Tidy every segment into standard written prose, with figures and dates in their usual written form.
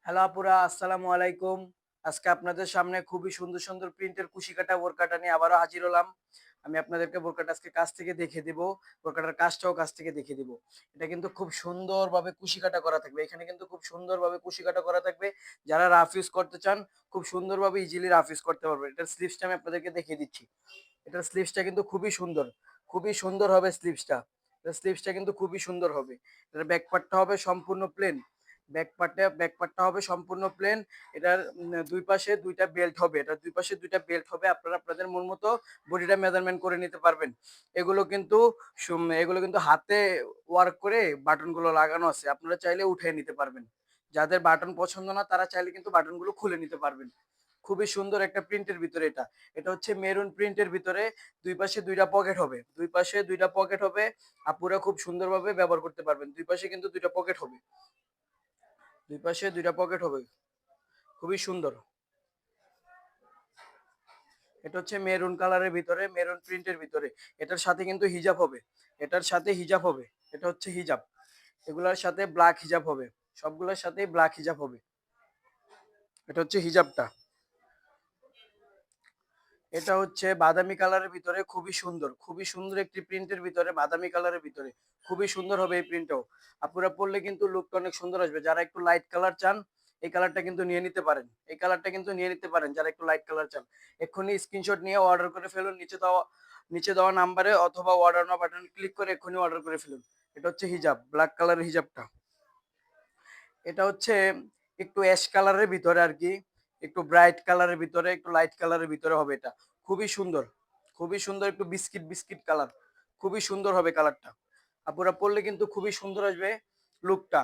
Hello আপুরা, আসসালামু আলাইকুম। আজকে আপনাদের সামনে খুবই সুন্দর সুন্দর প্রিন্টের কুশি কাটা বোরকাটা নিয়ে আবারও হাজির হলাম। আমি আপনাদেরকে বোরকাটা আজকে কাছ থেকে দেখিয়ে দিব। বোরকাটার কাজটাও কাছ থেকে দেখিয়ে দিব। এটা কিন্তু খুব সুন্দরভাবে কুশি কাটা করা থাকবে। এখানে কিন্তু খুব সুন্দরভাবে কুশি কাটা করা থাকবে। যারা রাফ ইউজ করতে চান খুব সুন্দরভাবে ইজিলি রাফ ইউজ করতে পারবেন। এটার স্লিভসটা আমি আপনাদেরকে দেখিয়ে দিচ্ছি। এটার স্লিভসটা কিন্তু খুবই সুন্দর। খুবই সুন্দর হবে স্লিভসটা। এটার স্লিভসটা কিন্তু খুবই সুন্দর হবে। এটার ব্যাক পার্টটা হবে সম্পূর্ণ প্লেন। ব্যাক পার্টটা হবে সম্পূর্ণ প্লেন। এটার ২ পাশে ২ টা বেল্ট হবে। এটার ২ পাশে ২ টা বেল্ট হবে। আপনারা আপনাদের মন মতো বডিটা মেজারমেন্ট করে নিতে পারবেন। এগুলো কিন্তু হাতে ওয়ার্ক করে বাটনগুলো লাগানো আছে। আপনারা চাইলে উঠিয়ে নিতে পারবেন। যাদের বাটন পছন্দ না তারা চাইলে কিন্তু বাটনগুলো খুলে নিতে পারবেন। খুবই সুন্দর একটা প্রিন্টের ভিতরে এটা। এটা হচ্ছে মেরুন প্রিন্টের ভিতরে ২ পাশে ২ টা পকেট হবে। ২ পাশে ২ টা পকেট হবে। আপুরা খুব সুন্দরভাবে ব্যবহার করতে পারবেন। ২ পাশে কিন্তু ২ টা পকেট হবে। ২ পাশে ২ টা পকেট হবে। খুবই সুন্দর। এটা হচ্ছে মেরুন কালারের ভিতরে, মেরুন প্রিন্টের ভিতরে। এটার সাথে কিন্তু হিজাব হবে। এটার সাথে হিজাব হবে। এটা হচ্ছে হিজাব। এগুলার সাথে ব্ল্যাক হিজাব হবে। সবগুলোর সাথেই ব্ল্যাক হিজাব হবে। এটা হচ্ছে হিজাবটা। এটা হচ্ছে বাদামি কালারের ভিতরে খুবই সুন্দর। খুবই সুন্দর একটি প্রিন্টের ভিতরে বাদামি কালারের ভিতরে। খুবই সুন্দর হবে এই প্রিন্টটাও। আপুরা পড়লে কিন্তু লুকটা অনেক সুন্দর আসবে। যারা একটু লাইট কালার চান, এই কালারটা কিন্তু নিয়ে নিতে পারেন। এই কালারটা কিন্তু নিয়ে নিতে পারেন যারা একটু লাইট কালার চান। এক্ষুনি স্ক্রিনশট নিয়ে অর্ডার করে ফেলুন নিচে দেওয়া নাম্বারে অথবা অর্ডার নাও বাটনে ক্লিক করে এক্ষুনি অর্ডার করে ফেলুন। এটা হচ্ছে হিজাব, ব্ল্যাক কালারের হিজাবটা। এটা হচ্ছে একটু অ্যাশ কালারের ভিতরে আরকি। একটু ব্রাইট কালারের ভিতরে, একটু লাইট কালারের ভিতরে হবে এটা। খুবই সুন্দর। খুবই সুন্দর একটু বিস্কিট কালার। খুবই সুন্দর হবে কালারটা। আপুরা পড়লে কিন্তু খুবই সুন্দর আসবে লুকটা।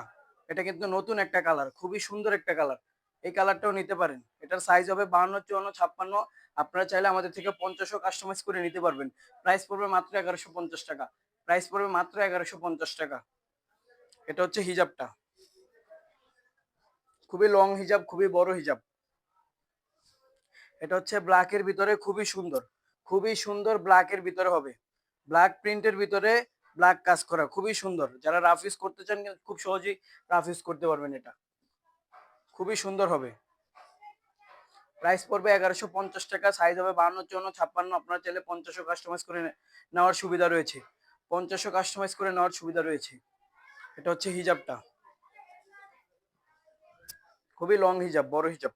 এটা কিন্তু নতুন একটা কালার। খুবই সুন্দর একটা কালার। এই কালারটাও নিতে পারেন। এটার সাইজ হবে ৫২, ৫৪, ৫৬। আপনারা চাইলে আমাদের থেকে ৫০ ও কাস্টমাইজ করে নিতে পারবেন। প্রাইস পড়বে মাত্র ৳১১৫০ প্রাইস পড়বে মাত্র ৳১১৫০ এটা হচ্ছে হিজাবটা। খুবই লং হিজাব, খুবই বড় হিজাব। এটা হচ্ছে ব্ল্যাকের ভিতরে খুবই সুন্দর। খুবই সুন্দর ব্ল্যাকের ভিতরে হবে। ব্ল্যাক প্রিন্টের ভিতরে ব্ল্যাক কাজ করা খুবই সুন্দর। যারা রাফ ইউজ করতে চান খুব সহজেই রাফ ইউজ করতে পারবেন এটা। খুবই সুন্দর হবে। প্রাইস পড়বে ৳১১৫০ সাইজ হবে ৫২, ৫৪, ৫৬। আপনারা চাইলে ৫০ ও কাস্টমাইজ করে নেওয়ার সুবিধা রয়েছে। ৫০ ও কাস্টমাইজ করে নেওয়ার সুবিধা রয়েছে। এটা হচ্ছে হিজাবটা। খুবই লং হিজাব, বড় হিজাব।